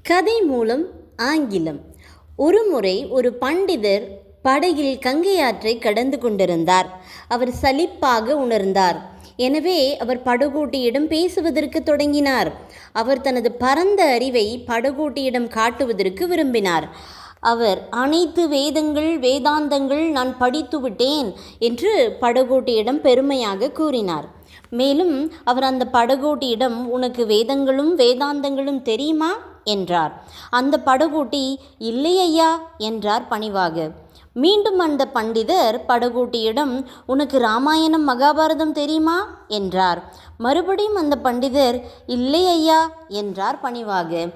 கதை மூலம் ஆங்கிலம். ஒருமுறை ஒரு பண்டிதர் படகில் கங்கை ஆற்றை கடந்து கொண்டிருந்தார். அவர் சலிப்பாக உணர்ந்தார். எனவே அவர் படகோட்டியிடம் பேசுவதற்கு தொடங்கினார். அவர் தனது பரந்த அறிவை படகோட்டியிடம் காட்டுவதற்கு விரும்பினார். அவர் அனைத்து வேதாந்தங்கள் நான் படித்து விட்டேன் என்று படகோட்டியிடம் பெருமையாக கூறினார். மேலும் அவர் அந்த படகோட்டியிடம், உனக்கு வேதாந்தங்களும் தெரியுமா என்றார். அந்த படகோட்டி, இல்லை ஐயா என்றார் பணிவாக. மீண்டும் அந்த பண்டிதர் படகோட்டியிடம், உனக்கு ராமாயணம் மகாபாரதம் தெரியுமா என்றார். மறுபடியும் அந்த பண்டிதர், இல்லை ஐயா என்றார் பணிவாக.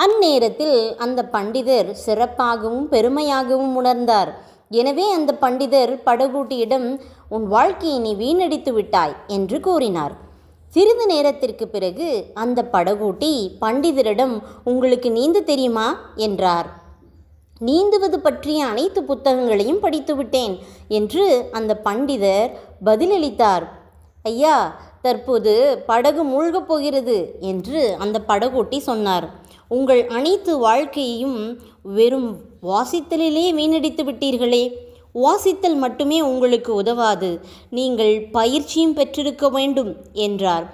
அந்நேரத்தில் அந்த பண்டிதர் சிறப்பாகவும் பெருமையாகவும் உணர்ந்தார். எனவே அந்த பண்டிதர் படகோட்டியிடம், உன் வாழ்க்கையை நீ வீணடித்து விட்டாய் என்று கூறினார். சிறிது நேரத்திற்கு பிறகு அந்த படகோட்டி பண்டிதரிடம், உங்களுக்கு நீந்த தெரியுமா என்றார். நீந்துவது பற்றிய அனைத்து புத்தகங்களையும் படித்துவிட்டேன் என்று அந்த பண்டிதர் பதிலளித்தார். ஐயா, தற்போது படகு மூழ்கப் போகிறது என்று அந்த படகோட்டி சொன்னார். உங்கள் அனைத்து வாழ்க்கையையும் வெறும் வாசித்தலிலே வீணடித்து விட்டீர்களே. வாசித்தல் மட்டுமே உங்களுக்கு உதவாது, நீங்கள் பயிற்சியும் பெற்றிருக்க வேண்டும் என்றார்.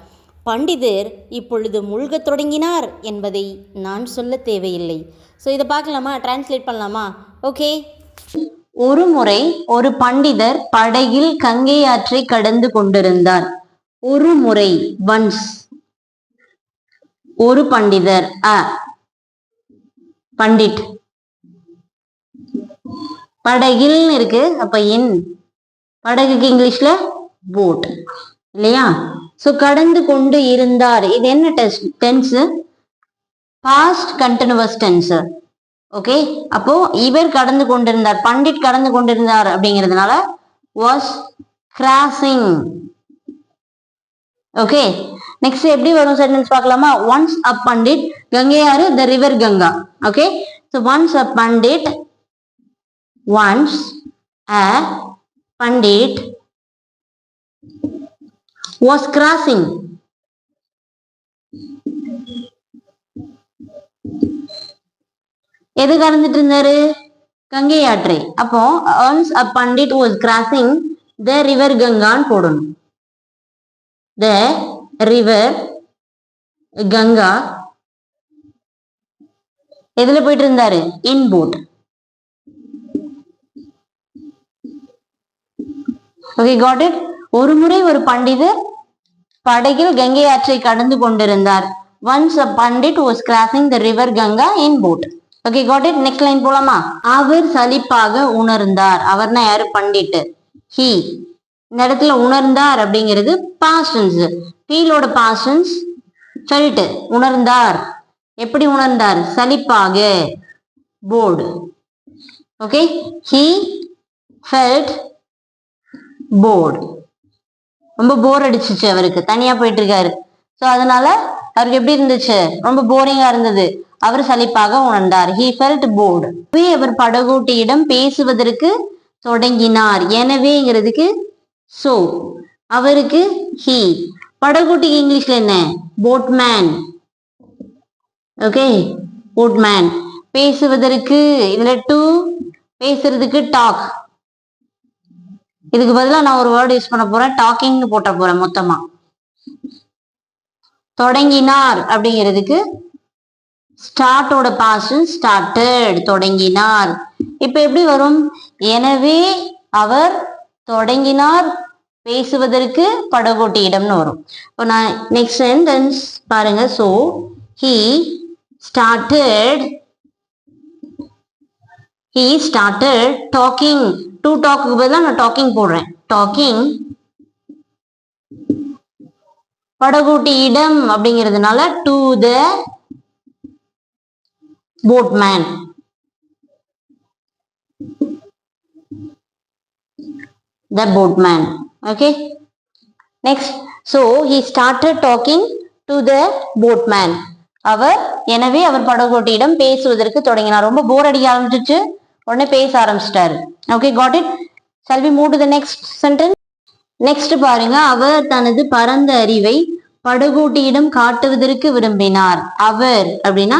பண்டிதர் இப்பொழுது மூழ்கத் தொடங்கினார் என்பதை நான் சொல்ல தேவையில்லை. ஸோ இதை பார்க்கலாமா, டிரான்ஸ்லேட் பண்ணலாமா? ஓகே. ஒரு முறை ஒரு பண்டிதர் படகில் கங்கை ஆற்றை கடந்து கொண்டிருந்தார். ஒரு முறை, ஒன்ஸ். ஒரு பண்டிதர், பண்டிட். படகில் இருக்கு, அப்ப இன். படகுக்கு இங்கிலீஷ்ல போட் இல்லையா? சோ கடந்து கொண்டு இருந்தார். இது என்ன tense? Past continuous tense. Okay, அப்போ இவர் கடந்து கொண்டிருந்தார், பண்டிட் கடந்து கொண்டிருந்தார் அப்படிங்கிறதுனால வாஸ் கிராசிங். ஓகே, நெக்ஸ்ட் எப்படி வரும் சென்டென்ஸ் பார்க்கலாமா? ஒன்ஸ் அ பண்டிட், கங்கை ஆறு, the river Ganga. Okay, so once a Pandit, once a pandit was crossing. எது கடந்துட்டு இருந்தாரு? கங்கை ஆற்றை. அப்போ once a pandit was crossing the river கங்கான்னு போடணும். the river கங்கா எதுல போயிட்டு இருந்தாரு? in boat. Okay, got it. ஒரு முறை ஒரு பண்டிதர் படகில் கங்கை ஆற்றை கடந்து கொண்டிருந்தார். Once a pandit was crossing the river Ganga in boat. Okay, got it. Next line போலாமா? அவர் சலிப்பாக உணர்ந்தார். அவர்னா யாரு? பண்டிட். ஹி. இந்த இடத்துல உணர்ந்தார் அப்படிங்கிறது பாஸ்ட் டென்ஸ். ஃபீலோட பாஸ்ட் டென்ஸ் ஃபெல்ட். உணர்ந்தார். எப்படி உணர்ந்தார்? சலிப்பாக. Bored. Okay, he felt bored. ரொம்ப போர் அடிச்சிச்சு அவருக்கு, தனியா போயிட்டு இருக்காரு. சோ அதனால அவருக்கு எப்படி இருந்துச்சு? ரொம்ப போரிங்கா இருந்தது. அவர் சலிப்பாக உணர்ந்தார். he felt bored. அவர் படகோட்டியிடம் பேசுவதற்கு தொடங்கினார். எனவேங்கிறதுக்கு so, அவருக்கு he. படகோட்டிக்கு இங்கிலீஷ்ல என்ன? போட்மேன். Okay, boatman. பேசுவதற்கு இதுல டு, பேசுறதுக்கு டாக். இதுக்கு பதிலா நான் ஒரு வேர்டு யூஸ் பண்ண போறேன், டாக்கிங்னு போட்ட போறேன் மொத்தமா. தொடங்கினார் அப்படிங்கிறதுக்கு ஸ்டார்ட்டோட பாஸ்ட் ஸ்டார்டட். தொடங்கினார். இப்ப எப்படி வரும்? எனவே அவர் தொடங்கினார் பேசுவதற்கு படகோட்டியிடம்னு வரும். இப்போ நான் நெக்ஸ்ட் சென்டென்ஸ் பாருங்க. So he started talking. To டாக்கு பதிலாக நான் டாக்கிங் போடுறேன். டாக்கிங் படகோட்டியிடம் அப்படிங்கிறதுனால to the boatman. The boatman. Okay, next. So he started talking to the boatman. எனவே அவர் படகோட்டியிடம் பேசுவதற்கு தொடங்கினார். ரொம்ப போர் அடிக்க ஆரம்பிச்சிச்சு, உடனே பேச ஆரம்பிச்சிட்டாரு. Okay, got it. shall we move to the next sentence? Next பாருங்க. அவர் தனது பரந்த அறிவை படகோட்டியிடம் காட்டுவதற்கு விரும்பினார். அவர் அப்படின்னா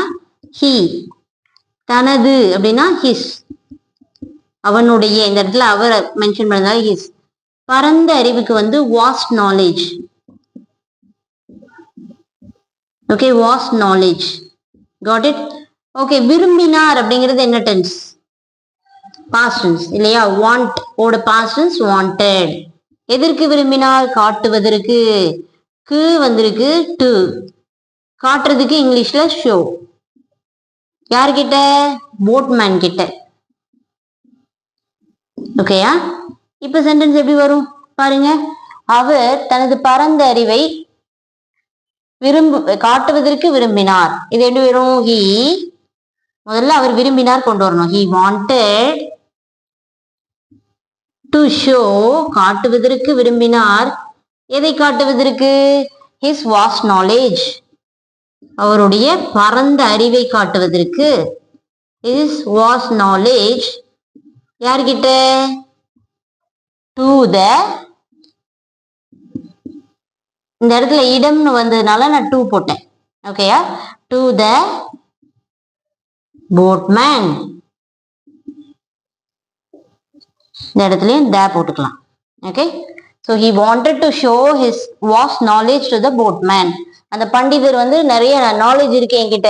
ஹி, தனது அப்படின்னா ஹிஸ், அவனுடைய, இந்த இடத்துல அவர் மென்ஷன் பண்ணதால ஹிஸ். பரந்த அறிவுக்கு வந்து vast knowledge. Okay, vast knowledge. Got it? Okay, விரும்பினார் அப்படிங்கிறது என்ன டென்ஸ்? பாஸ்ட் டென்ஸ் இல்லையா? வாண்ட் ஓட பாஸ்ட் டென்ஸ் வாண்டட். எதற்கு விரும்பினார்? காட்டுவதற்கு. கு வந்திருக்கு டு. காட்டுறதுக்கு இங்கிலீஷ்ல ஷோ. யார்கிட்ட? போட்மேன் கிட்ட. ஓகேயா? இப்ப சென்டென்ஸ் எப்படி வரும் பாருங்க. அவர் தனது பரந்த அறிவை காட்டுவதற்கு விரும்பினார். இது எப்படி வரும்? ஹி, முதல்ல அவர் விரும்பினார் கொண்டு வரணும். ஹி வாண்டட் டு ஷோ, காட்டுவதற்கு விரும்பினார். எதை காட்டுவதற்கு? ஹிஸ் வாஸ்ட் நாலேஜ், அவருடைய பரந்த அறிவை காட்டுவதற்கு. ஹிஸ் வாஸ்ட் நாலேஜ் யார்கிட்ட? டு த, இந்த இடத்துல இடம்னு வந்ததுனால நான் டூ போட்டேன். ஓகேயா? To the boatman. இந்த இடத்துலயும் த போட்டுக்கலாம். Okay, so he wanted to show his vast knowledge to the boatman. அந்த பண்டிதர் வந்து நிறைய நாலேஜ் இருக்கு என்கிட்ட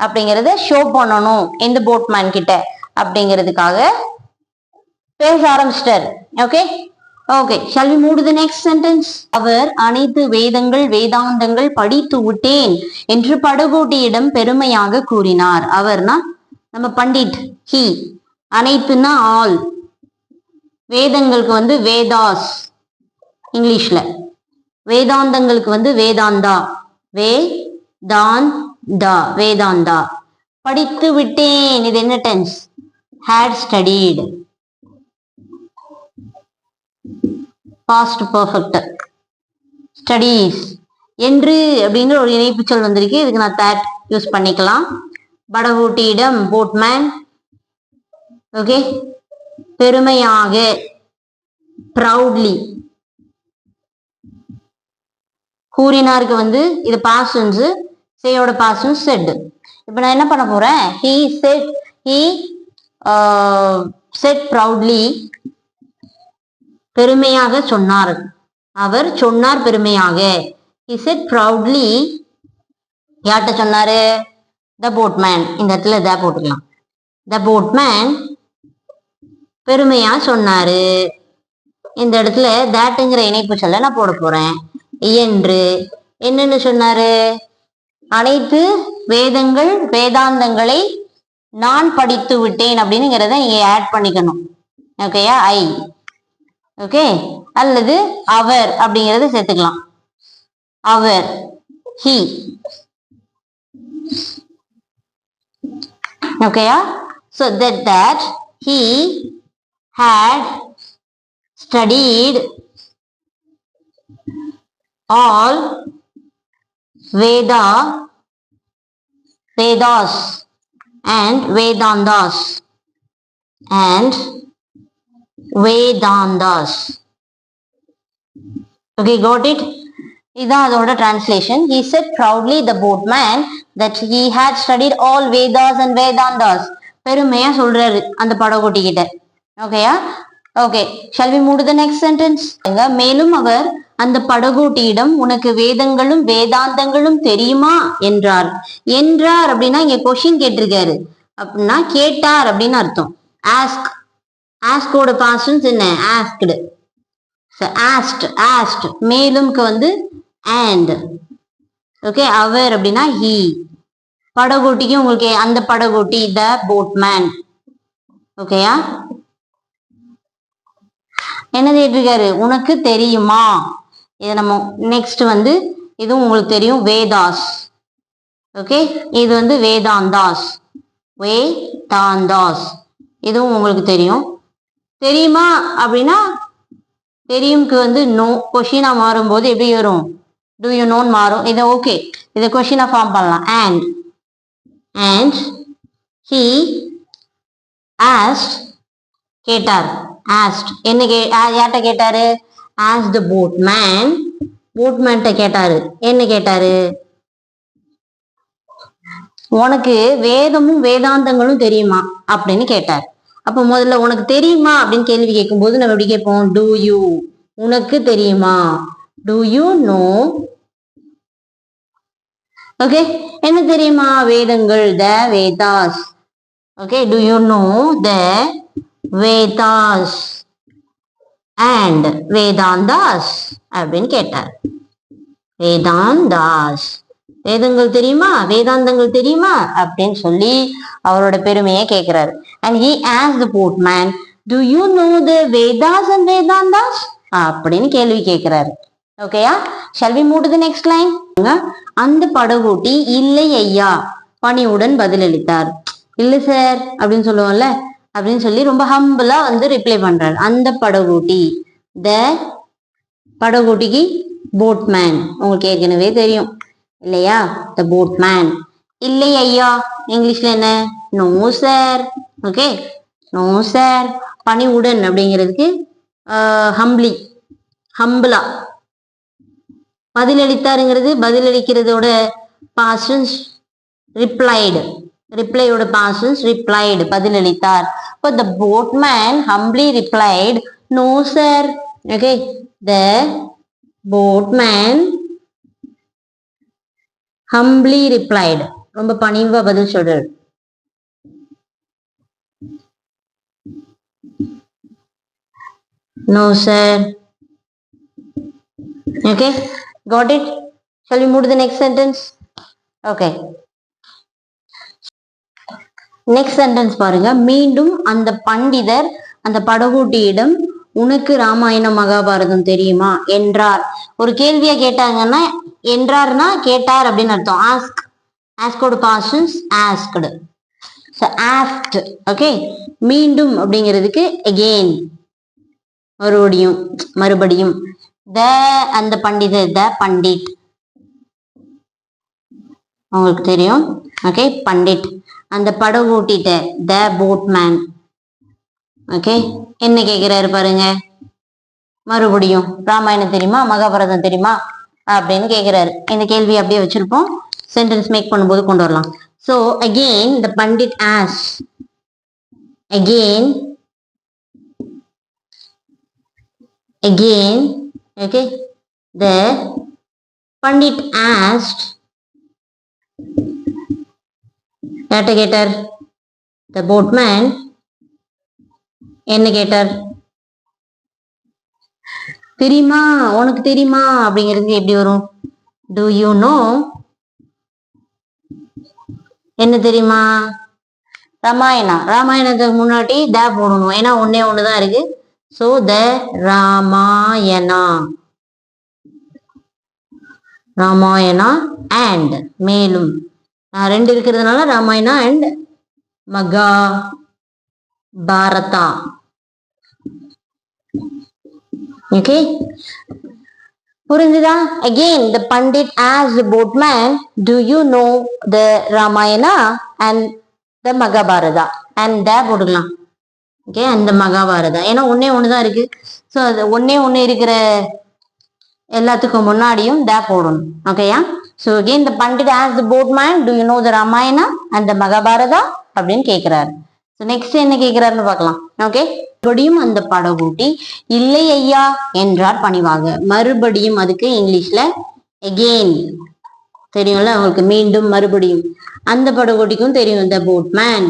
அப்படிங்கறத ஷோ பண்ணணும் இந்த போட்மேன் கிட்ட அப்படிங்கிறதுக்காக பேச ஆரம்பிச்சிட்டார். Okay okay, shall we move to the next sentence? அவர் அனைத்து வேதங்கள் வேதாந்தங்கள் படித்து விட்டேன் என்று படகோட்டியிடம் பெருமையாக கூறினார். அவர்னா நம்ம பண்டிட். ஹி, அனைத்துன்னா ஆல். வேதங்களுக்கு வந்து வேதாஸ் இங்கிலீஷ்ல. வேதாந்தங்களுக்கு வந்து வேதாந்தா. வேதாந்தா, வேதாந்தா. படித்து விட்டேன், இது என்ன tense? had studied. past perfect. studies என்று அப்படிங்கிற ஒரு இணைப்பு சொல் வந்திருக்கு. இதுக்கு நான் that யூஸ் பண்ணிக்கலாம். படகோட்டியிடம் போட்மேன். ஓகே, பெருமையாக ப்ரௌட்லி. கூறினாருக்கு வந்து இது பாஸ்ட் டென்ஸ், சேயோட பாஸ்ட் டென்ஸ் செட். இப்போ நான் என்ன பண்ண போறேன்? he said proudly, பெருமையாக சொன்னார். அவர் சொன்னார் பெருமையாக. he said proudly, யார்கிட்ட சொன்னாரு? the boatman. இந்த இடத்துல த போட்டுக்கலாம். the boatman பெருமையா சொன்னாரு. இந்த இடத்துல தாட்டுங்கிற இணைப்பு சொல்ல நான் போட போறேன். என்று என்னன்னு சொன்னாரு? அனைத்து வேதங்கள் வேதாந்தங்களை நான் படித்து விட்டேன் அப்படின்னுங்கிறத இங்க ஆட் பண்ணிக்கணும். ஓகேயா? ஐ. ஓகே, அல்லது அவர் அப்படிங்கறத சேர்த்துக்கலாம். அவர், ஹி. ஓகேயா? so that he had studied all Vedas and Vedantas. Okay, got it? இதான் அதோட translation. he said proudly, the boatman, that he had studied all Vedas and Vedantas. பெருமையா சொல்றாரு அந்த படகோட்டி கிட்ட. ஓகேயா? Okay, shall we move to the next sentence? மேலும் அவர் அந்த படகோட்டியிடம் உனக்கு வேதங்களும் வேதாந்தங்களும் தெரியுமா என்றார். என்றார் அப்படின்னா இங்க கொஸ்டின் கேட்டிருக்காரு. அப்படின்னா கேட்டார் அப்படின்னு அர்த்தம். ஆஸ்க், ஆஸ்கோட பாஸ்ட் என்ன? ஆஸ்க்டு. asked. மேலும்க்கு வந்து and. ஓகே, அவர் அப்படின்னா he. படகோட்டிக்கு உங்களுக்கு அந்த படகோட்டி த போட்மேன். ஓகேயா? என்ன கேட்டிருக்காரு? உனக்கு தெரியுமா. இது நம்ம நெக்ஸ்ட் வந்து இதுவும் உங்களுக்கு தெரியும், வேதாஸ். ஓகே, இது வந்து வேதாந்தாஸ். வேதாந்தாஸ் இதுவும் உங்களுக்கு தெரியும். தெரியுமா அப்படின்னா தெரியும்க்கு வந்து நோ. கொஷினா மாறும்போது எப்படி வரும்? டூ யூ நோன்னு மாறும். இதை ஓகே, இதை கொஷினா ஃபார்ம் பண்ணலாம். and he asked, கேட்டார். asked என்ன யார்கிட்ட கேட்டாரு? asked the boatman, போட்மேன்ட்ட கேட்டாரு. என்ன கேட்டாரு? உனக்கு வேதமும் வேதாந்தங்களும் தெரியுமா அப்படின்னு கேட்டார். அப்ப முதல்ல உனக்கு தெரியுமா அப்படின்னு கேள்வி கேட்கும்போது நம்ம எப்படி கேட்போம்? டூ யூ, உனக்கு தெரியுமா? Two you know? ஓகே, என்ன தெரியுமா? வேதங்கள், the Vedas. Okay, do you know the Vedas and Vedantas அப்படின்னு கேட்டார். வேதாந்தாஸ், வேதங்கள் தெரியுமா, வேதாந்தங்கள் தெரியுமா அப்படின்னு சொல்லி அவரோட பெருமையை கேட்கிறாரு. And he asked the boatman, do you know the Vedas and Vedantas? அப்படின்னு கேள்வி கேட்கிறாரு. ஓகேயா? shall we move to the next line? அந்த படகோட்டி இல்லை ஐயா பணிவுடன் பதிலளித்தார். இல்ல சார் அப்படின்னு சொல்லுவோம்ல, அப்படின்னு சொல்லி ரொம்ப ஹம்பிளா வந்து ரிப்ளை பண்றாரு. அந்த படகோட்டி, த படகோட்டிக்கு போட்மேன் உங்களுக்கு ஏற்கனவே தெரியும் இல்லையா? The boatman. இல்லை ஐயா இங்கிலீஷ்ல என்ன? No sir. Okay, no sir. பணிவுடன் அப்படிங்கிறதுக்கு ஹம்பிளி, ஹம்பிளா. பதிலளித்தாருங்கிறது பதிலளிக்கிறதோட பாஸ்டன்ஸ் ரிப்ளைடு, ரிப்ளையோட பாஸ்டன்ஸ் ரிப்ளைடு, பதிலளித்தார். இப்போ the boatman humbly replied no sir. Okay, the boatman humbly replied, ரொம்ப பணிவா பதில் சொல்றாரு. No sir. Okay, got it? Shall we move to the next sentence? Okay, next sentence பாருங்க. மீண்டும் அந்த பண்டிதர் அந்த படகோட்டியிடம் உனக்கு ராமாயணம் மகாபாரதம் தெரியுமா என்றார். ஒரு கேள்வியா கேட்டாங்கன்னா என்றார்னா கேட்டார் அப்படின்னு அர்த்தம். ஆஸ்க், ஆஸ்கோட past tense asked. So asked. Okay, மீண்டும் அப்படிங்கிறதுக்கு அகெயின், மறுபடியும், மறுபடியும். த அந்த பண்டிதர், த பண்டிட் உங்களுக்கு தெரியும். ஓகே, பண்டிட். அந்த படகோட்டிட்ட, த போட்மேன். ஓகே, என்ன கேட்கிறாரு பாருங்க, மறுபடியும் ராமாயணம் தெரியுமா மகாபாரதம் தெரியுமா அப்படின்னு கேட்கிறாரு. இந்த கேள்வி அப்படியே வச்சிருப்போம், சென்டென்ஸ் மேக் பண்ணும்போது கொண்டு வரலாம். So again the Pandit as, again, again. Okay, the Pandit asked, யார்கிட்ட கேட்டார்? த போட்மேன் என்ன கேட்டார்? தெரியுமா, உனக்கு தெரியுமா அப்படிங்கிறது எப்படி வரும்? To you no? என்ன தெரியுமா? ராமாயணா, ராமாயணத்துக்கு முன்னாடி த போடணும், ஏன்னா ஒன்னே ஒண்ணுதான் இருக்கு. So the Ramayana, Ramayana and, மேலும் ரெண்டு இருக்கிறதுனால ராமாயணா அண்ட் மகா பாரதா. ஓகே, புரிஞ்சுதா? Again the Pandit as the boatman, to you know the Ramayana and the Mahabharata. And the போட்டுக்கலாம். ஓகே, அந்த மகாபாரதா, ஏன்னா ஒன்னே ஒண்ணுதான் இருக்கு. ஸோ அது ஒன்னே ஒண்ணு இருக்கிற எல்லாத்துக்கும் முன்னாடியும் த போடணும். ஓகேயா? So again the Pandit as the boatman, to you know the Ramayana and the Mahabharata அப்படின்னு கேட்கிறாரு. நெக்ஸ்ட் என்ன கேட்கிறாருன்னு பார்க்கலாம். ஓகே, மறுபடியும் அந்த படகோட்டி இல்லை ஐயா என்றார் பணிவாக. மறுபடியும், அதுக்கு இங்கிலீஷ்ல அகெயின் தெரியும்ல அவங்களுக்கு, மீண்டும், மறுபடியும். அந்த படகோட்டிக்கும் தெரியும், த போட்மேன்.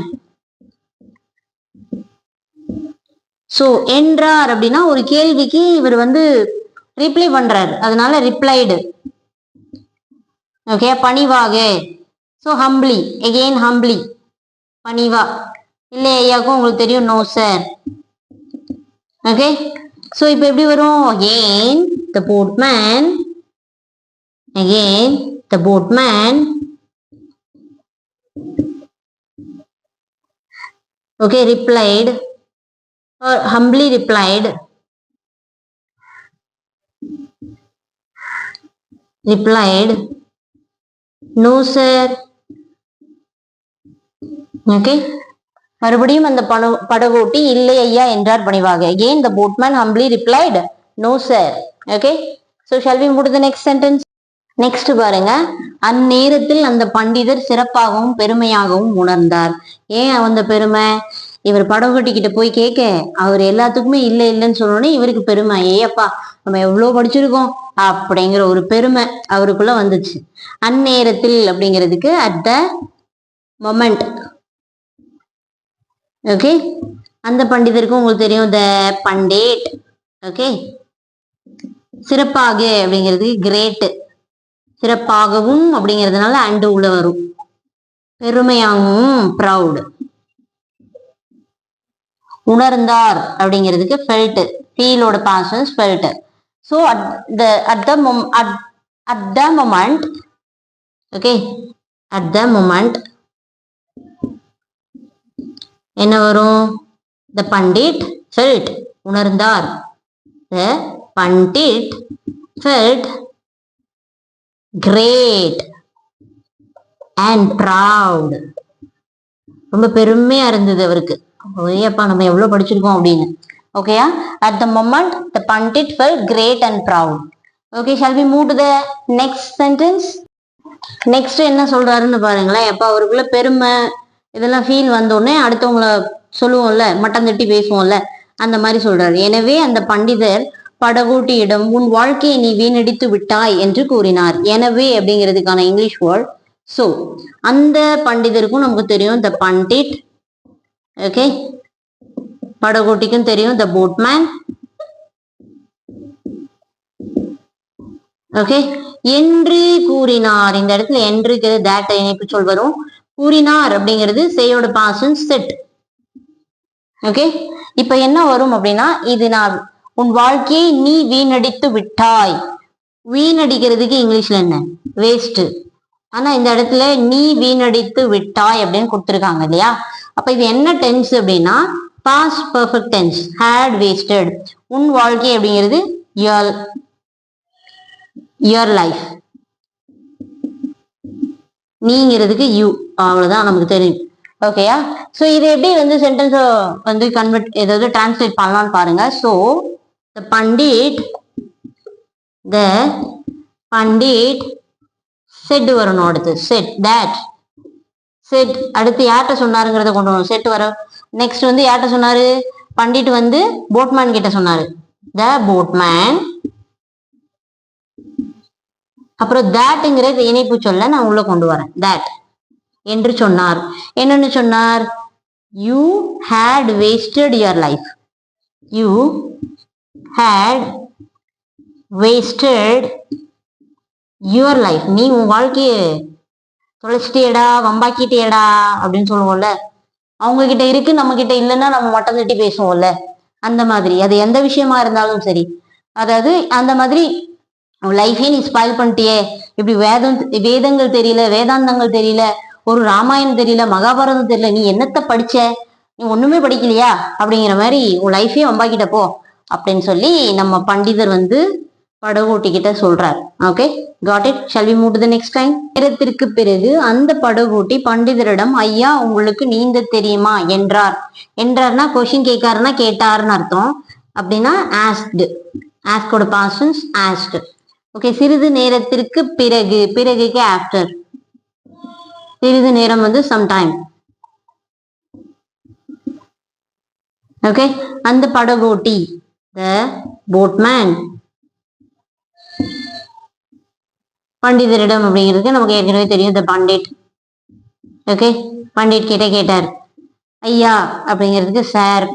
சோ என்றார் அப்படின்னா ஒரு கேள்விக்கு இவர் வந்து ரிப்ளை பண்றாரு, அதனால ரிப்ளைடு. ஓகே, பணிவாக. சோ ஹம்பிளி, அகெயின் ஹம்பிளி, பணிவா. இல்லை ஐயாக்கும் உங்களுக்கு தெரியும், நோ சார். ஓகே, சோ இப்ப எப்படி வரும்? Again the boatman, again the boatman, okay, replied or humbly replied, no sir. Okay, மறுபடியும் அந்த படகோட்டி இல்லை ஐயா என்றார் பணிவாக. Again the boatman humbly replied, no sir. Okay, so shall we move to the next sentence? Next பாருங்க, அந்நேரத்தில் அந்த பண்டிதர் சிறப்பாகவும் பெருமையாகவும் உணர்ந்தார். ஏன் அந்த பெருமை? இவர் படகோட்டிக்கிட்ட போய் கேட்க அவர் எல்லாத்துக்குமே இல்ல இல்லைன்னு சொன்னோடனே இவருக்கு பெருமை, ஏப்பா நம்ம எவ்வளவு படிச்சிருக்கோம் அப்படிங்கிற ஒரு பெருமை அவருக்குள்ள வந்துச்சு. அந்நேரத்தில் அப்படிங்கிறதுக்கு அட் த மொமெண்ட். ஓகே, அந்த பண்டிதருக்கும் உங்களுக்கு தெரியும் த பண்டேட். ஓகே, சிறப்பாக அப்படிங்கிறது கிரேட், சிறப்பாகவும் அப்படிங்கிறதுனால அண்டு உள்ள வரும், பெருமையாகவும் ப்ரௌட். உணர்ந்தார் அப்படிங்கிறதுக்கு ஃபெல்ட், ஃபீலோட past felt. So at the moment, okay, at the moment என்ன வரும்? the pandit felt, உணர்ந்தார். the pandit felt great and proud, ரொம்ப பெருமையா இருந்தது அவருக்கு, ஏப்பா நம்ம எவ்வளவு படிச்சிருக்கோம் அப்படின்னு. ஓகேயா? at the moment the pandit felt great and proud. Okay, shall we move to the next sentence? Next என்ன சொல்றாருன்னு பாருங்களேன். எப்ப அவருக்குள்ள பெருமை இதெல்லாம் ஃபீல் வந்தோடனே அடுத்தவங்கள சொல்லுவோம்ல, மட்டம் தட்டி பேசுவோம்ல, அந்த மாதிரி சொல்றாரு. எனவே அந்த பண்டிதர் படகோட்டியிடம் உன் வாழ்க்கையை நீ வீணடித்து விட்டாய் என்று கூறினார். எனவே அப்படிங்கிறதுக்கான இங்கிலீஷ் வேர்ட் சோ. அந்த பண்டிதருக்கும் நமக்கு தெரியும் த பண்டிட். ஓகே, படகோட்டிக்கும் தெரியும் த போட்மேன். ஓகே, என்று கூறினார். இந்த இடத்துல என்று தட் இணைப்பு சொல் வரும். கூறினார் அப்படிங்கிறது செய்யோட பாஸ்ட் செட். ஓகே, இப்ப என்ன வரும் அப்படின்னா, இது நான் உன் வாழ்க்கையை நீ வீணடித்து விட்டாய். வீணடிக்கிறதுக்கு இங்கிலீஷ்ல என்ன? வேஸ்ட். ஆனா இந்த இடத்துல நீ வீணடித்து விட்டாய் அப்படின்னு கொடுத்துருக்காங்க இல்லையா? அப்ப இது என்ன டென்ஸ் அப்படின்னா past perfect tense, had wasted. உன் வாழ்க்கை அப்படிங்கிறது your life, நீங்கிறதுக்கு யூ, அவ்வளவுதான் நமக்கு தெரியும். ஓகேயா? சோ இது எப்படி வந்து சென்டென்ஸ் வந்து கன்வெர்ட், ஏதாவது டிரான்ஸ்லேட் பண்ணலாம்னு பாருங்க. சோ the pandit said வரணும். அடுத்து said that, said அடுத்து யார்கிட்ட சொன்னாருங்கிறத கொண்டு வரணும். செட் வர நெக்ஸ்ட் வந்து யார்கிட்ட சொன்னாரு? பண்டிட் வந்து போட்மேன் கிட்ட சொன்னாரு. the boatman. அப்புறம் தேட்ங்கிற இணைப்பு சொல்ல நான் உள்ள கொண்டு வரேன். தேட் என்று சொன்னார். என்னன்னு சொன்னார்? You had wasted your life. You had wasted your life. நீ உன் வாழ்க்கைய தொலைச்சிட்டேடா, வம்பாக்கிட்டேடா அப்படின்னு சொல்லுவோம்ல. அவங்க கிட்ட இருக்கு, நம்ம கிட்ட இல்லைன்னா நம்ம மட்டம் தட்டி பேசுவோம்ல, அந்த மாதிரி. அது எந்த விஷயமா இருந்தாலும் சரி. அதாவது அந்த மாதிரி லைஃபே நீ ஸ்பாயில் பண்ணிட்டியே, இப்படி வேதங்கள் தெரியல, வேதாந்தங்கள் தெரியல, ஒரு ராமாயணம் தெரியல, மகாபாரதம் தெரியல, நீ என்னத்த படிச்ச, நீ ஒண்ணுமே படிக்கலையா அப்படிங்கிற மாதிரி உன் லைஃபே வம்பாக்கிட்ட போ அப்படின்னு சொல்லி நம்ம பண்டிதர் வந்து படகோட்டிக்கிட்ட சொல்றார். Okay, got it. Shall we move to the next line? நேரத்திற்கு பிறகு அந்த படகோட்டி பண்டிதரிடம் ஐயா உங்களுக்கு நீந்த தெரியுமா என்றார். என்றார்னா கொஸ்டின் கேட்காருன்னா கேட்டாருன்னு அர்த்தம். அப்படின்னா ஆஸ்க்டு, ஆஸ்கோட பாஸ்ட் ஆஸ்க்டு. ஓகே, சிறிது நேரத்திற்கு பிறகு, பிறகுக்கு ஆஃப்டர், சிறிது நேரம் வந்து சம்டைம். ஓகே, அந்த படகோட்டி த போட்மேன் பண்டிதரிடம் அப்படிங்கிறது நமக்கு ஏற்கனவே தெரியும் த பண்டிட். ஓகே, பண்டிட் கிட்ட கேட்டார். ஐயா அப்படிங்கிறதுக்கு சார்.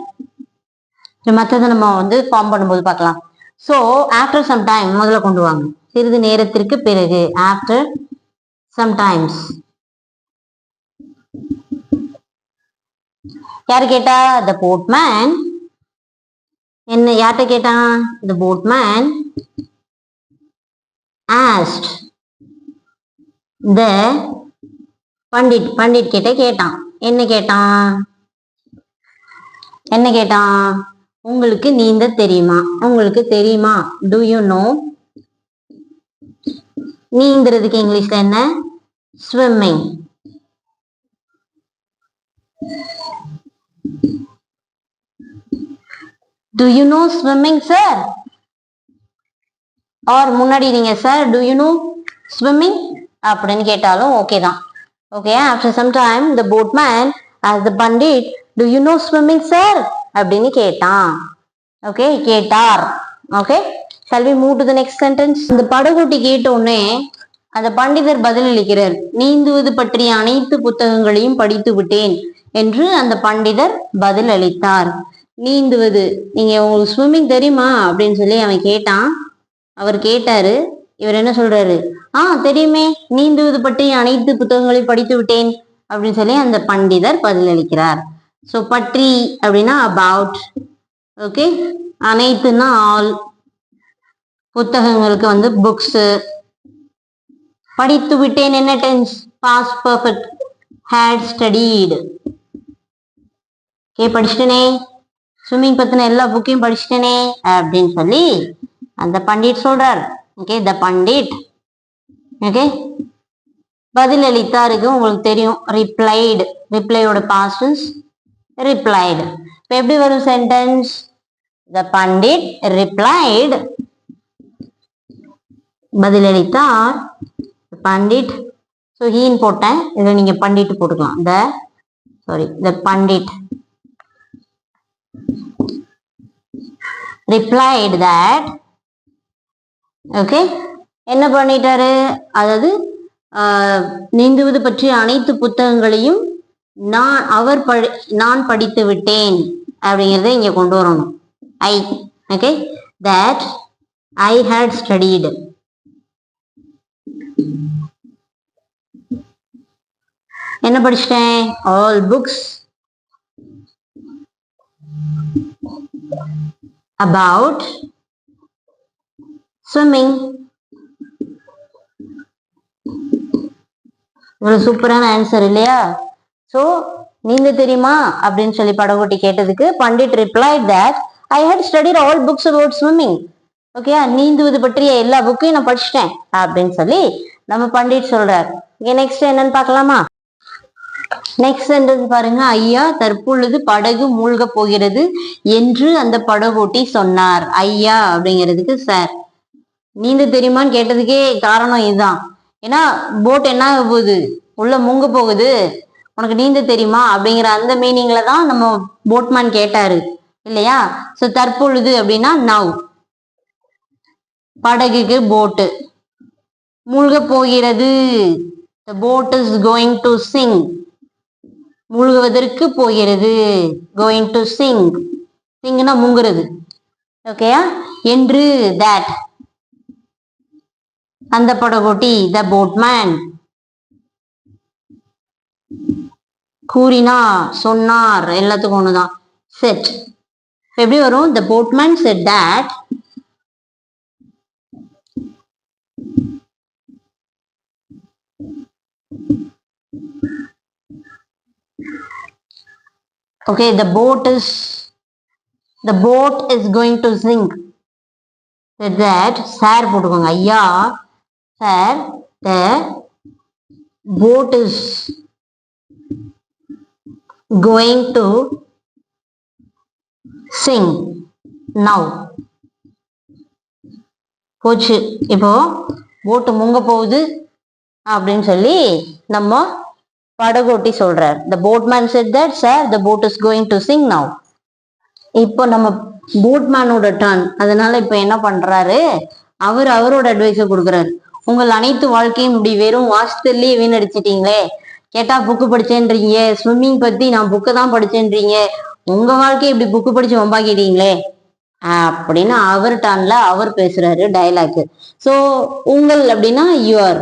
மற்றதை நம்ம வந்து ஃபார்ம் பண்ணும்போது பார்க்கலாம். ஸோ ஆஃப்டர் சம் டைம் முதல்ல கொண்டு வாங்க. சிறிது நேரத்திற்கு பிறகு, ஆஃப்டர் சம் டைம்ஸ். யாரு கேட்டா? The boatman. என்ன யார்கிட்ட கேட்டான்? The boatman asked the pandit. Pandit கிட்ட கேட்டான். என்ன கேட்டான்? என்ன கேட்டான்? உங்களுக்கு நீந்த தெரியுமா? உங்களுக்கு தெரியுமா? To you no? நீந்துறதுக்கு இங்கிலீஷ்ல என்ன? Swimming. Do you know swimming sir? Or முன்னாடி நீங்க sir do you know swimming அப்படின்னு கேட்டாலும் ஓகே தான். Okay, after some time the boatman asked the pandit, do you know swimming sir அப்படின்னு கேட்டான். ஓகே, கேட்டார். Okay, shall we move to the next sentence? இந்த படகோட்டி கேட்ட உடனே அந்த பண்டிதர் பதிலளிக்கிறார், நீந்துவது பற்றிய அனைத்து புத்தகங்களையும் படித்து விட்டேன் என்று அந்த பண்டிதர் பதில் அளித்தார். நீந்துவது, நீங்க உங்களுக்கு ஸ்விம்மிங் தெரியுமா அப்படின்னு சொல்லி அவன் கேட்டான். அவர் கேட்டாரு. இவர் என்ன சொல்றாரு, தெரியுமே, நீந்துவது பற்றிய அனைத்து புத்தகங்களையும் படித்து விட்டேன் அப்படின்னு சொல்லி அந்த பண்டிதர் பதிலளிக்கிறார். ஸோ பற்றி அப்படின்னா அபவுட். Okay, அனைத்துன்னா all. புத்தகங்களுக்கு வந்து புக்ஸ். படித்து விட்டேன் என்ன tense? Past perfect. Had studied. Okay, படிச்சுட்டேனே, ஸ்விம்மிங் பத்தின எல்லா புக்கையும் படிச்சுட்டேனே அப்படின்னு சொல்லி அந்த பண்டிட் சொல்றார். ஓகே, த பண்டிட். ஓகே, பதில் அளித்தாருக்கு உங்களுக்கு தெரியும் ரிப்ளைடு. ரிப்ளையோட past replied. இப்போ எப்படி வரும் சென்டென்ஸ்? த பண்டிட் ரிப்ளைடு, பதில் அளித்தார். பண்டிட். ஸோ ஹீன் போட்டேன், இதில் நீங்க பண்டிட் போட்டுக்கலாம். த பண்டிட் replied that. ஓகே, என்ன பண்ணிட்டாரு? அதாவது நீந்துவது பற்றிய அனைத்து புத்தகங்களையும் நான் படித்து விட்டேன் அப்படிங்கிறத இங்க கொண்டு வரணும். I. Okay, that I had studied. என்ன படிச்சிட்டேன்? all books about swimming. ஒரு சூப்பரான ஆன்சர் இல்லையா? சோ நீந்த தெரியுமா அப்படின்னு சொல்லி படகோட்டி கேட்டதுக்கு pandit replied that I had studied all books about swimming. Okay, நீந்துவது பற்றிய எல்லா புக்கையும் நான் படிச்சிட்டேன் அப்படின்னு சொல்லி நம்ம பண்டிட் சொல்றார். நெக்ஸ்ட் என்னன்னு பார்க்கலாமா? நெக்ஸ்ட் சென்டென்ஸ் பாருங்க. ஐயா, தற்பொழுது படகு மூழ்க போகிறது என்று அந்த படகோட்டி சொன்னார். ஐயா அப்படிங்கிறதுக்கு சார். நீந்த தெரியுமான்னு கேட்டதுக்கே காரணம் இதுதான். ஏன்னா போட் என்ன ஆக போகுது, உள்ள மூங்க போகுது, உனக்கு நீந்த தெரியுமா அப்படிங்கிற அந்த மீனிங்ல தான் நம்ம போட்மேன் கேட்டாரு இல்லையா? சோ தற்பொழுது அப்படின்னா நவ். படகுக்கு போட்டு. மூழ்க போகிறது, the boat is going to sink. மூழ்குவதற்கு போகிறது, going to sink. சிங்னா முங்குறது. ஓகேயா? என்று that அந்த படகோட்டி, the boatman. கூறினா, சொன்னார், எல்லாத்துக்கும் ஒண்ணுதான். said. எப்படி வரும்? the boatman said that okay, the boat is going to sink. Said that sir போட்டுக்கோங்க. ஐயா, sir, the boat is going to sink now. போச்சு, இப்போ போட்டு முங்க போகுது அப்படின்னு சொல்லி நம்ம படகோட்டி சொல்றார். the boatman said that sir, the boat is going to sink now. இப்போ நம்ம போட்மேனோட டர்ன். அதனால இப்ப என்ன பண்றாரு, அவரோட அட்வைஸ கொடுக்குறாரு. உங்கள் அனைத்து வாழ்க்கையும் இப்படி வெறும் வாசித்தல்லையே வீணடிச்சிட்டீங்களே. கேட்டா புக்கு படிச்சேன்றீங்க, ஸ்விம்மிங் பத்தி நான் புக்கு தான் படிச்சேன்றீங்க, உங்க வாழ்க்கையை இப்படி புக்கு படிச்சு வம்பாக்கிட்டீங்களே அப்படின்னு அவர் டர்ன்ல அவர் பேசுறாரு டைலாக். சோ உங்கள் அப்படின்னா யுவர்.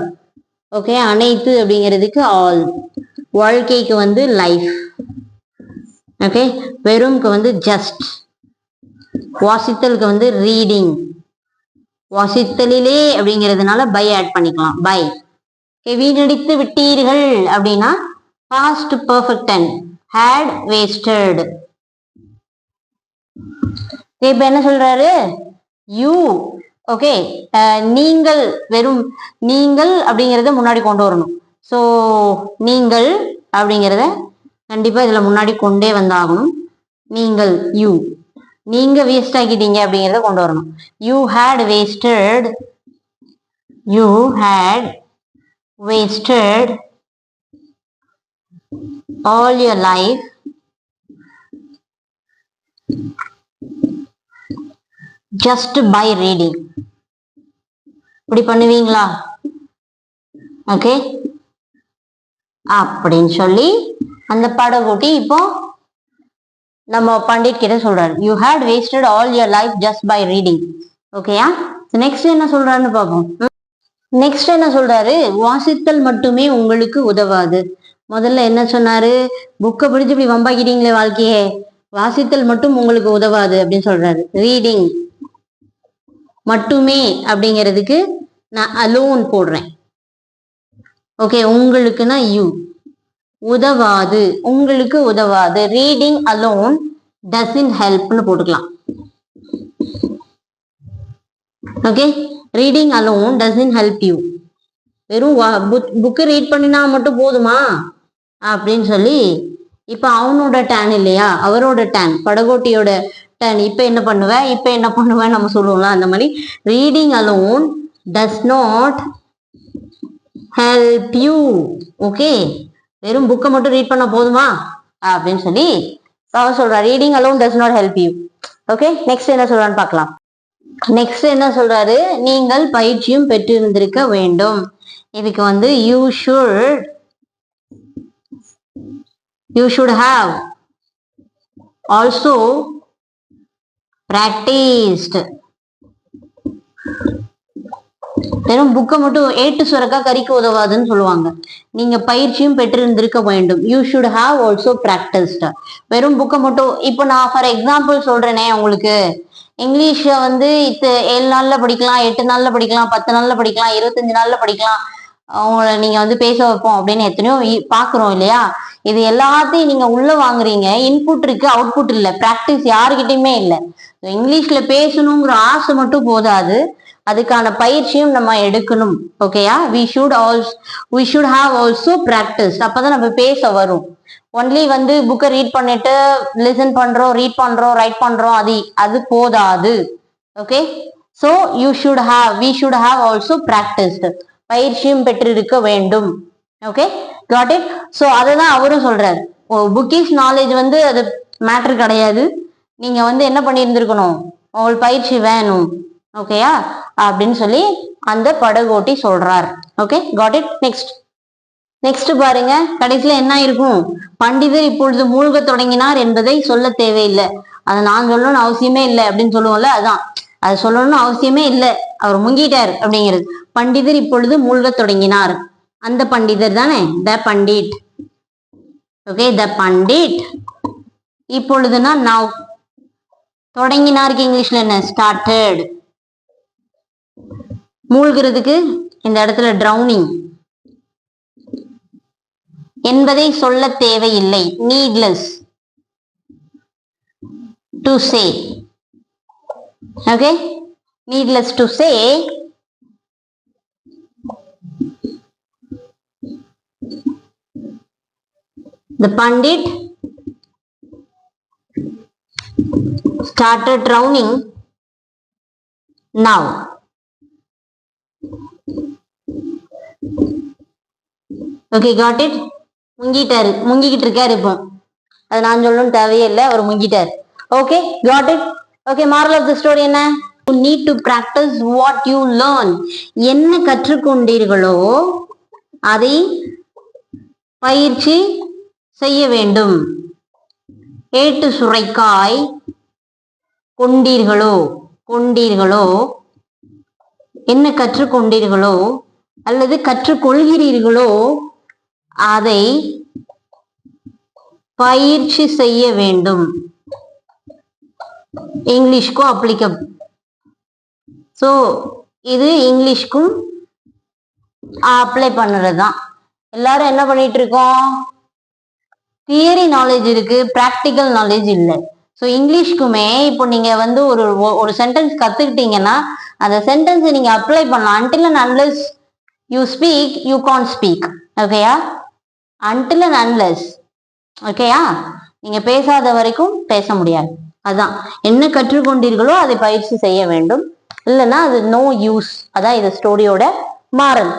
ஓகே, அனைத்து அப்படிங்கிறதுக்கு ஆல். வாழ்க்கைக்கு வந்து லைஃப். ஓகே, வெறும்க்கு வந்து ஜஸ்ட். வாசித்தலுக்கு வந்து ரீடிங். வாசித்தலிலே அப்படிங்கிறதுனால பை ஆட் பண்ணிக்கலாம், பை. வீணடித்து விட்டீர்கள் அப்படின்னா past perfect tense, had wasted. இப்ப என்ன சொல்றாரு, யூ. ஓகே, நீங்கள், வெறும் நீங்கள் அப்படிங்கிறத முன்னாடி கொண்டு வரணும். சோ நீங்கள் அப்படிங்கிறத கண்டிப்பா இதுல முன்னாடி கொண்டே வந்தாகணும். நீங்கள், யூ. நீங்க வேஸ்ட் ஆக்கிட்டீங்க அப்படிங்கிறத கொண்டு வரணும். You had wasted, you had wasted all your life just by reading. இப்படி பண்ணுவீங்களா? ஓகே, அப்படின்னு சொல்லி அந்த படகோட்டி இப்போ நம்ம பண்டிட் கிட்ட சொல்றாரு, you had wasted all your life just by reading. ஓகேயா? நெக்ஸ்ட் என்ன சொல்றாருன்னு பார்ப்போம். நெக்ஸ்ட் என்ன சொல்றாரு, வாசித்தல் மட்டுமே உங்களுக்கு உதவாது. முதல்ல என்ன சொன்னாரு, புக்கை பிடிச்சு இப்படி வம்பாக்கிட்டீங்களே வாழ்க்கையே, வாசித்தல் மட்டும் உங்களுக்கு உதவாது அப்படின்னு சொல்றாரு. ரீடிங் மட்டுமே அப்படிங்கிறதுக்கு நான் அலோன் போடுறேன். ஓகே, உங்களுக்குன்னா யூ, உதவாது, உங்களுக்கு உதவாது. ரீடிங் அலோன் டசன்ட் ஹெல்ப்னு போட்டுக்கலாம். Okay, reading alone doesn't help you. வெறும் புக்கு ரீட் பண்ணினா மட்டும் போதுமா அப்படின்னு சொல்லி, இப்ப அவனோட டேன் இல்லையா, அவரோட டேன், படகோட்டியோட டேன். இப்ப என்ன பண்ணுவேன் நம்ம சொல்லுவோம்ல, அந்த மாதிரி reading alone does not help you. Okay, வெறும் புக்கை மட்டும் ரீட் பண்ண போதுமா அப்படின்னு சொல்லி அவர் சொல்றாரு, reading alone does not help you. Okay, next என்ன சொல்றான்னு பார்க்கலாம். நெக்ஸ்ட் என்ன சொல்றாரு, நீங்கள் பயிற்சியும் பெற்றிருந்திருக்க வேண்டும். இதுக்கு வந்து you should have also practised. வெறும் புக்கை மட்டும் ஏட்டு சுரக்கா கறிக்கு உதவாதுன்னு சொல்லுவாங்க. நீங்க பயிற்சியும் பெற்றிருந்திருக்க வேண்டும். You should have also practised. வெறும் புக்கை மட்டும், இப்போ நான் ஃபார் எக்ஸாம்பிள் சொல்றேனே உங்களுக்கு, இங்கிலீஷ வந்து 7 நாள்ல படிக்கலாம், 8 நாள்ல படிக்கலாம், 10 நாள்ல படிக்கலாம், 25 நாள்ல படிக்கலாம், அவங்கள நீங்க வந்து பேச வைப்போம் அப்படின்னு எத்தனையோ பாக்குறோம் இல்லையா. இது எல்லாத்தையும் நீங்க உள்ள வாங்குறீங்க. இன்புட் இருக்கு, அவுட்புட் இல்லை, பிராக்டிஸ் யாருக்கிட்டையுமே இல்லை. இங்கிலீஷ்ல பேசணுங்கிற ஆசை மட்டும் போதாது, அதுக்கான பயிற்சியும் நம்ம எடுக்கணும். ஓகேயா? we should have also practice. அப்பதான் நம்ம பேச வரும். ஒன்லி வந்து புக்கை ரீட் பண்ணிட்டு லிசன் பண்றோம், ரீட் பண்றோம், ரைட் பண்றோம், அது போதாது. Okay, so we should have also practiced. பயிற்சியும் பெற்றிருக்க வேண்டும். Okay, got it? so அதுதான் அவரும் சொல்றாரு. புக்கிஷ் நாலேஜ் வந்து அது மேட்டர் கிடையாது, நீங்க வந்து என்ன பண்ணியிருந்திருக்கணும், உங்களுக்கு பயிற்சி வேணும். ஓகேயா? அப்படின்னு சொல்லி அந்த படகோட்டி சொல்றார். Okay, got it. நெக்ஸ்ட் பாருங்க, கடைசியில என்ன இருக்கும், பண்டிதர் இப்பொழுது மூழ்க தொடங்கினார் என்பதை சொல்ல தேவையில்லை. அதை நான் சொல்லணும்னு அவசியமே இல்லை அப்படின்னு சொல்லுவோம்ல, அதான் அது சொல்லணும்னு அவசியமே இல்லை, அவர் முங்கிட்டார் அப்படிங்கிறது. பண்டிதர் இப்பொழுது மூழ்க தொடங்கினார், அந்த பண்டிதர் தானே, த பண்டிட். ஓகே, த பண்டிட். இப்பொழுதுனா நவ். தொடங்கினாருக்கு இங்கிலீஷ்ல என்ன, ஸ்டார்டட். மூழ்கிறதுக்கு இந்த இடத்துல ட்ரௌனிங். என்பதை சொல்ல தேவையில்லை, needless to say. Okay, needless to say the pandit started drowning now. Okay, got it. முங்கிக்கிட்டு இருக்காரு இப்போ, அது நான் சொல்லணும்னு தேவையே இல்லை, அவர் முங்கிட்டார். Okay, got it. Okay, moral of the story என்ன, you need to practice what you learn. என்ன கற்றுக்கொண்டீர்களோ அதை பயிற்சி செய்ய வேண்டும். ஏட்டு சுரைக்காய் கொண்டீர்களோ என்ன கற்றுக்கொண்டீர்களோ அல்லது கற்றுக்கொள்கிறீர்களோ அதை பயிற்சி செய்ய வேண்டும். இங்கிலீஷ்க்கும் அப்ளிகபிள். ஸோ இது இங்கிலீஷ்க்கும் அப்ளை பண்ணுறதுதான். எல்லாரும் என்ன பண்ணிட்டு இருக்கோம், தியரி நாலேஜ் இருக்கு, ப்ராக்டிக்கல் நாலேஜ் இல்லை. ஸோ இங்கிலீஷ்க்குமே இப்போ நீங்க வந்து ஒரு சென்டென்ஸ் கத்துக்கிட்டீங்கன்னா அந்த சென்டென்ஸை நீங்க அப்ளை பண்ணலாம். until and unless you speak you can't speak. ஓகேயா? until and unless. ஓகேயா? நீங்க பேசாத வரைக்கும் பேச முடியாது. அதான், என்ன கற்றுக்கொண்டீர்களோ அதை பயிற்சி செய்ய வேண்டும், இல்லைன்னா அது நோ யூஸ். அதான் இது ஸ்டோரியோட மாரல்.